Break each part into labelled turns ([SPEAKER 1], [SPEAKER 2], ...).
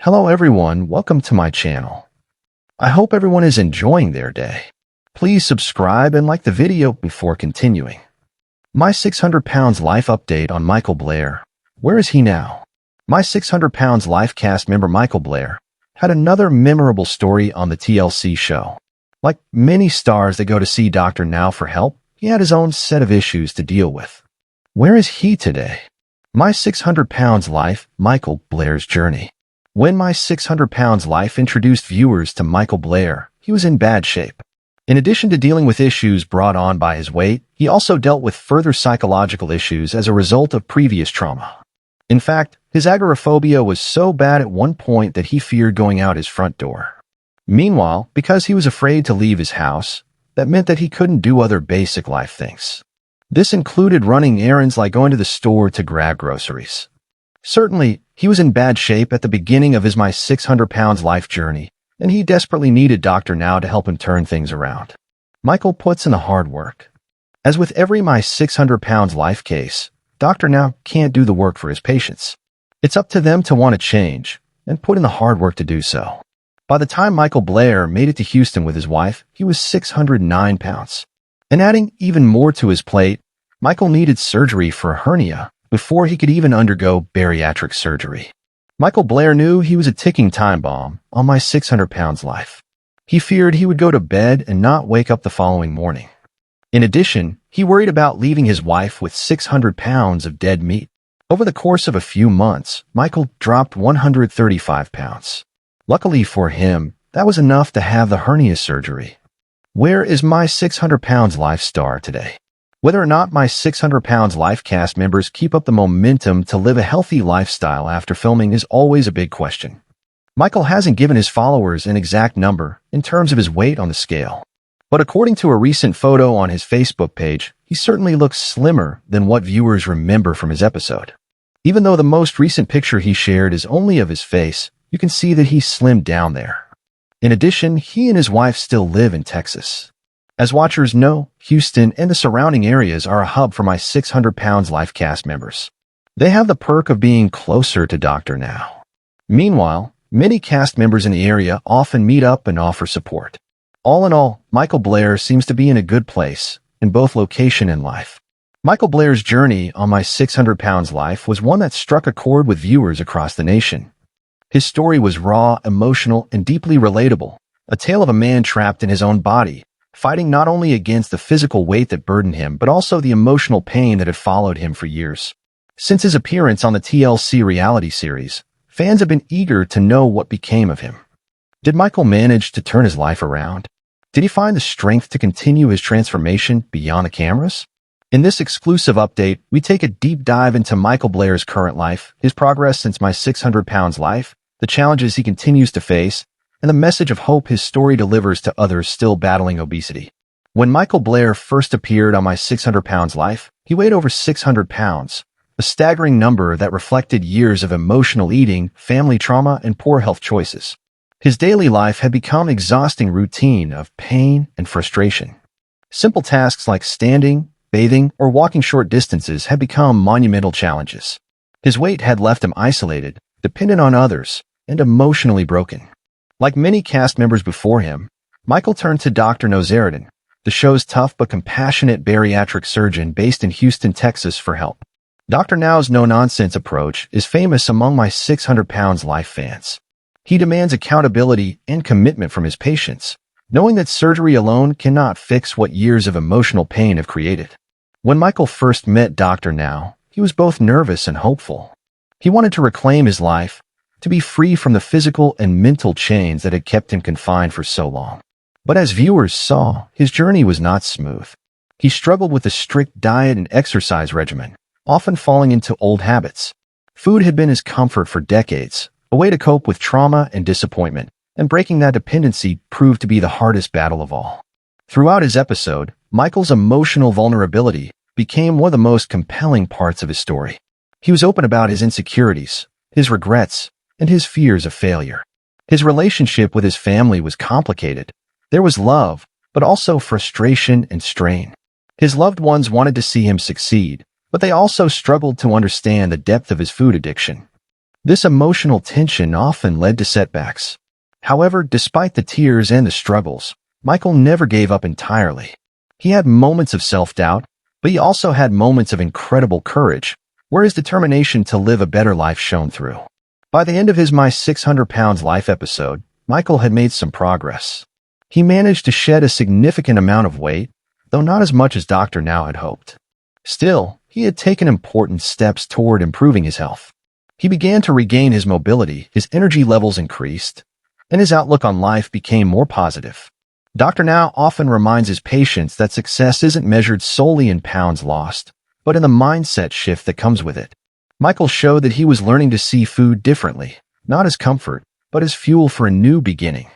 [SPEAKER 1] Hello everyone, welcome to my channel. I hope everyone is enjoying their day. Please subscribe and like the video before continuing. My 600 pounds life update on Michael Blair. Where is he now? My 600 pounds life cast member Michael Blair had another memorable story on the TLC show. Like many stars that go to see Dr. Now for help, he had his own set of issues to deal with. Where is he today? My 600 pounds life, Michael Blair's journey. When My 600 pounds life introduced viewers to Michael Blair, he was in bad shape. In addition to dealing with issues brought on by his weight, he also dealt with further psychological issues as a result of previous trauma. In fact, his agoraphobia was so bad at one point that he feared going out his front door. Meanwhile, because he was afraid to leave his house, that meant that he couldn't do other basic life things. This included running errands like going to the store to grab groceries. Certainly, he was in bad shape at the beginning of his My 600 pounds life journey, and he desperately needed Dr. Now to help him turn things around. Michael puts in the hard work. As with every My 600 pounds life case, Dr. Now can't do the work for his patients. It's up to them to want to change and put in the hard work to do so. By the time Michael Blair made it to Houston with his wife, he was 609 pounds. And adding even more to his plate, Michael needed surgery for a hernia before he could even undergo bariatric surgery. Michael Blair knew he was a ticking time bomb on My 600 pounds life. He feared he would go to bed and not wake up the following morning. In addition, he worried about leaving his wife with 600 pounds of dead meat. Over the course of a few months, Michael dropped 135 pounds. Luckily for him, that was enough to have the hernia surgery. Where is My 600 pounds life star today? Whether or not My 600 pounds life cast members keep up the momentum to live a healthy lifestyle after filming is always a big question. Michael hasn't given his followers an exact number in terms of his weight on the scale. But according to a recent photo on his Facebook page, he certainly looks slimmer than what viewers remember from his episode. Even though the most recent picture he shared is only of his face, you can see that he's slimmed down there. In addition, he and his wife still live in Texas. As watchers know, Houston and the surrounding areas are a hub for My 600 pounds life cast members. They have the perk of being closer to Dr. Now. Meanwhile, many cast members in the area often meet up and offer support. All in all, Michael Blair seems to be in a good place in both location and life. Michael Blair's journey on My 600 pounds life was one that struck a chord with viewers across the nation. His story was raw, emotional, and deeply relatable, a tale of a man trapped in his own body, fighting not only against the physical weight that burdened him, but also the emotional pain that had followed him for years. Since his appearance on the TLC reality series, fans have been eager to know what became of him. Did Michael manage to turn his life around? Did he find the strength to continue his transformation beyond the cameras? In this exclusive update, we take a deep dive into Michael Blair's current life, his progress since My 600 pounds life, the challenges he continues to face, and the message of hope his story delivers to others still battling obesity. When Michael Blair first appeared on My 600 pounds life, he weighed over 600 pounds, a staggering number that reflected years of emotional eating, family trauma, and poor health choices. His daily life had become an exhausting routine of pain and frustration. Simple tasks like standing, bathing, or walking short distances had become monumental challenges. His weight had left him isolated, dependent on others, and emotionally broken. Like many cast members before him, Michael turned to Dr. Now, the show's tough but compassionate bariatric surgeon based in Houston, Texas, for help. Dr. Now's no-nonsense approach is famous among My 600 pounds life fans. He demands accountability and commitment from his patients, knowing that surgery alone cannot fix what years of emotional pain have created. When Michael first met Dr. Now, he was both nervous and hopeful. He wanted to reclaim his life, to be free from the physical and mental chains that had kept him confined for so long. But as viewers saw, his journey was not smooth. He struggled with a strict diet and exercise regimen, often falling into old habits. Food had been his comfort for decades, a way to cope with trauma and disappointment, and breaking that dependency proved to be the hardest battle of all. Throughout his episode, Michael's emotional vulnerability became one of the most compelling parts of his story. He was open about his insecurities, his regrets, and his fears of failure. His relationship with his family was complicated. There was love, but also frustration and strain. His loved ones wanted to see him succeed, but they also struggled to understand the depth of his food addiction. This emotional tension often led to setbacks. However, despite the tears and the struggles, Michael never gave up entirely. He had moments of self-doubt, but he also had moments of incredible courage, where his determination to live a better life shone through. By the end of his My 600 Pounds Life episode, Michael had made some progress. He managed to shed a significant amount of weight, though not as much as Dr. Now had hoped. Still, he had taken important steps toward improving his health. He began to regain his mobility, his energy levels increased, and his outlook on life became more positive. Dr. Now often reminds his patients that success isn't measured solely in pounds lost, but in the mindset shift that comes with it. Michael showed that he was learning to see food differently, not as comfort, but as fuel for a new beginning.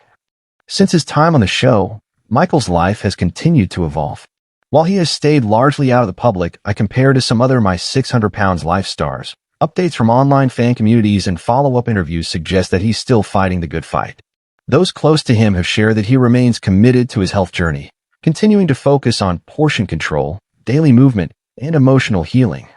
[SPEAKER 1] Since his time on the show, Michael's life has continued to evolve. While he has stayed largely out of the public, I compare to some other My 600 Pounds Life stars. Updates from online fan communities and follow-up interviews suggest that he's still fighting the good fight. Those close to him have shared that he remains committed to his health journey, continuing to focus on portion control, daily movement, and emotional healing.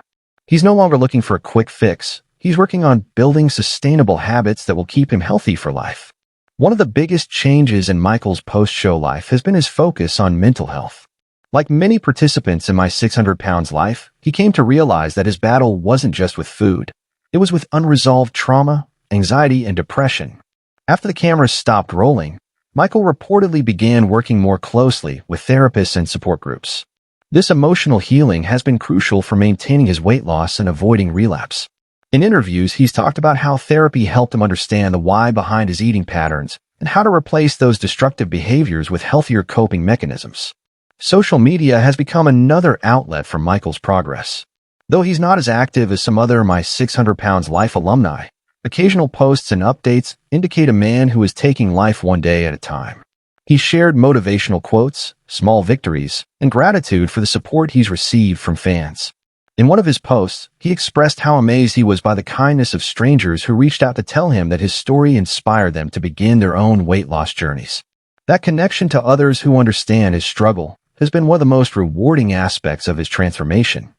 [SPEAKER 1] He's no longer looking for a quick fix. He's working on building sustainable habits that will keep him healthy for life. One of the biggest changes in Michael's post-show life has been his focus on mental health. Like many participants in My 600 Pounds Life, he came to realize that his battle wasn't just with food. It was with unresolved trauma, anxiety, and depression. After the cameras stopped rolling, Michael reportedly began working more closely with therapists and support groups. This emotional healing has been crucial for maintaining his weight loss and avoiding relapse. In interviews, he's talked about how therapy helped him understand the why behind his eating patterns and how to replace those destructive behaviors with healthier coping mechanisms. Social media has become another outlet for Michael's progress. Though he's not as active as some other My 600 Pounds Life alumni, occasional posts and updates indicate a man who is taking life one day at a time. He shared motivational quotes, small victories, and gratitude for the support he's received from fans. In one of his posts, he expressed how amazed he was by the kindness of strangers who reached out to tell him that his story inspired them to begin their own weight loss journeys. That connection to others who understand his struggle has been one of the most rewarding aspects of his transformation.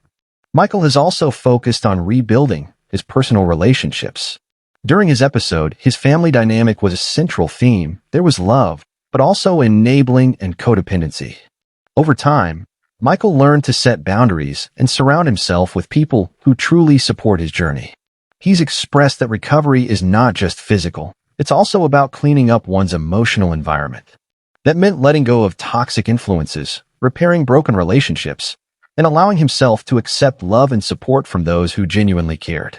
[SPEAKER 1] Michael has also focused on rebuilding his personal relationships. During his episode, his family dynamic was a central theme. There was love, but also enabling and codependency. Over time, Michael learned to set boundaries and surround himself with people who truly support his journey. He's expressed that recovery is not just physical, it's also about cleaning up one's emotional environment. That meant letting go of toxic influences, repairing broken relationships, and allowing himself to accept love and support from those who genuinely cared.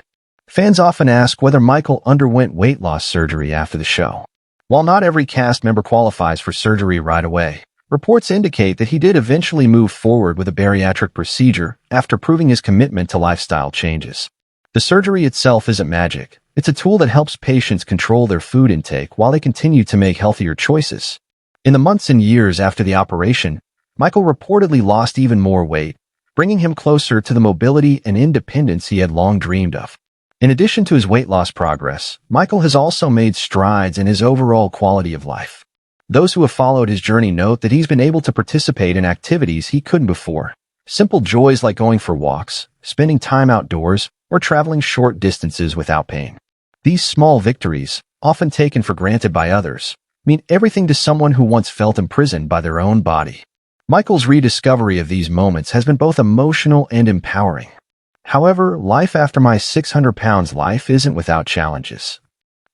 [SPEAKER 1] Fans often ask whether Michael underwent weight loss surgery after the show. While not every cast member qualifies for surgery right away, reports indicate that he did eventually move forward with a bariatric procedure after proving his commitment to lifestyle changes. The surgery itself isn't magic. It's a tool that helps patients control their food intake while they continue to make healthier choices. In the months and years after the operation, Michael reportedly lost even more weight, bringing him closer to the mobility and independence he had long dreamed of. In addition to his weight loss progress, Michael has also made strides in his overall quality of life. Those who have followed his journey note that he's been able to participate in activities he couldn't before. Simple joys like going for walks, spending time outdoors, or traveling short distances without pain. These small victories, often taken for granted by others, mean everything to someone who once felt imprisoned by their own body. Michael's rediscovery of these moments has been both emotional and empowering. However, life after My 600 Pounds Life isn't without challenges.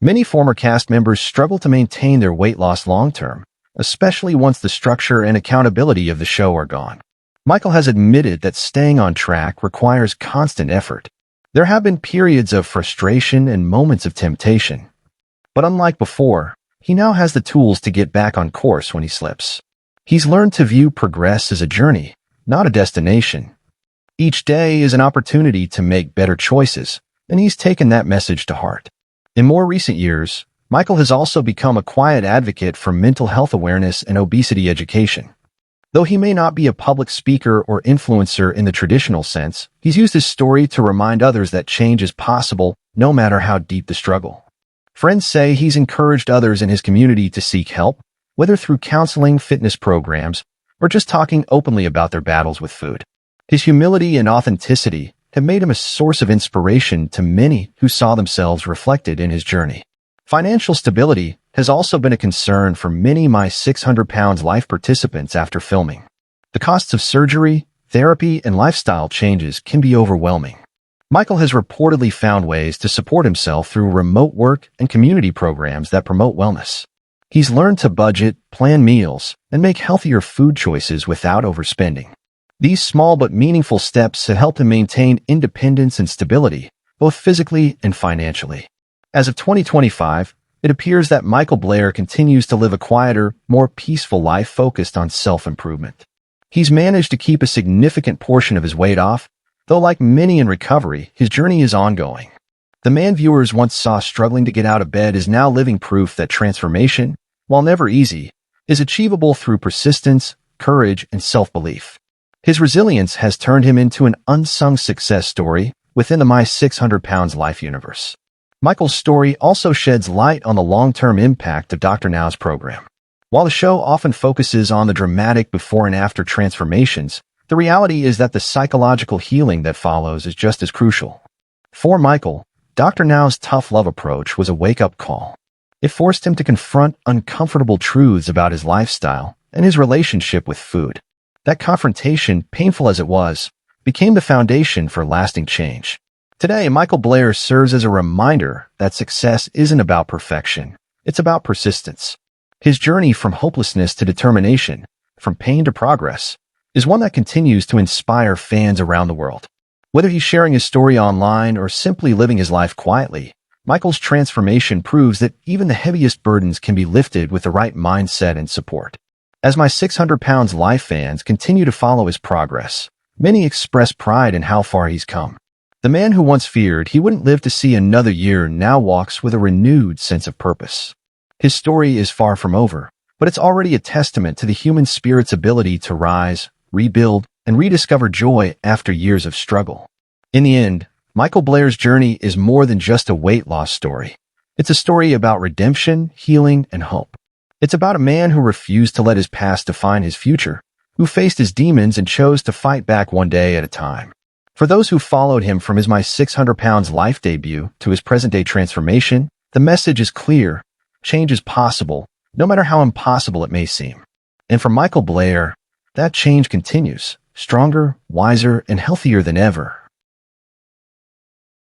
[SPEAKER 1] Many former cast members struggle to maintain their weight loss long-term, especially once the structure and accountability of the show are gone. Michael has admitted that staying on track requires constant effort. There have been periods of frustration and moments of temptation. But unlike before, he now has the tools to get back on course when he slips. He's learned to view progress as a journey, not a destination. Each day is an opportunity to make better choices, and he's taken that message to heart. In more recent years, Michael has also become a quiet advocate for mental health awareness and obesity education. Though he may not be a public speaker or influencer in the traditional sense, he's used his story to remind others that change is possible, no matter how deep the struggle. Friends say he's encouraged others in his community to seek help, whether through counseling, fitness programs, or just talking openly about their battles with food. His humility and authenticity have made him a source of inspiration to many who saw themselves reflected in his journey. Financial stability has also been a concern for many My 600 Pounds Life participants after filming. The costs of surgery, therapy, and lifestyle changes can be overwhelming. Michael has reportedly found ways to support himself through remote work and community programs that promote wellness. He's learned to budget, plan meals, and make healthier food choices without overspending. These small but meaningful steps have helped him maintain independence and stability, both physically and financially. As of 2025, it appears that Michael Blair continues to live a quieter, more peaceful life focused on self-improvement. He's managed to keep a significant portion of his weight off, though like many in recovery, his journey is ongoing. The man viewers once saw struggling to get out of bed is now living proof that transformation, while never easy, is achievable through persistence, courage, and self-belief. His resilience has turned him into an unsung success story within the My 600 Pounds Life universe. Michael's story also sheds light on the long-term impact of Dr. Now's program. While the show often focuses on the dramatic before and after transformations, the reality is that the psychological healing that follows is just as crucial. For Michael, Dr. Now's tough love approach was a wake-up call. It forced him to confront uncomfortable truths about his lifestyle and his relationship with food. That confrontation, painful as it was, became the foundation for lasting change. Today, Michael Blair serves as a reminder that success isn't about perfection. It's about persistence. His journey from hopelessness to determination, from pain to progress, is one that continues to inspire fans around the world. Whether he's sharing his story online or simply living his life quietly, Michael's transformation proves that even the heaviest burdens can be lifted with the right mindset and support. As My 600 Pounds Life fans continue to follow his progress, many express pride in how far he's come. The man who once feared he wouldn't live to see another year now walks with a renewed sense of purpose. His story is far from over, but it's already a testament to the human spirit's ability to rise, rebuild, and rediscover joy after years of struggle. In the end, Michael Blair's journey is more than just a weight loss story. It's a story about redemption, healing, and hope. It's about a man who refused to let his past define his future, who faced his demons and chose to fight back one day at a time. For those who followed him from his My 600 Pounds Life debut to his present-day transformation, the message is clear. Change is possible, no matter how impossible it may seem. And for Michael Blair, that change continues, stronger, wiser, and healthier than ever.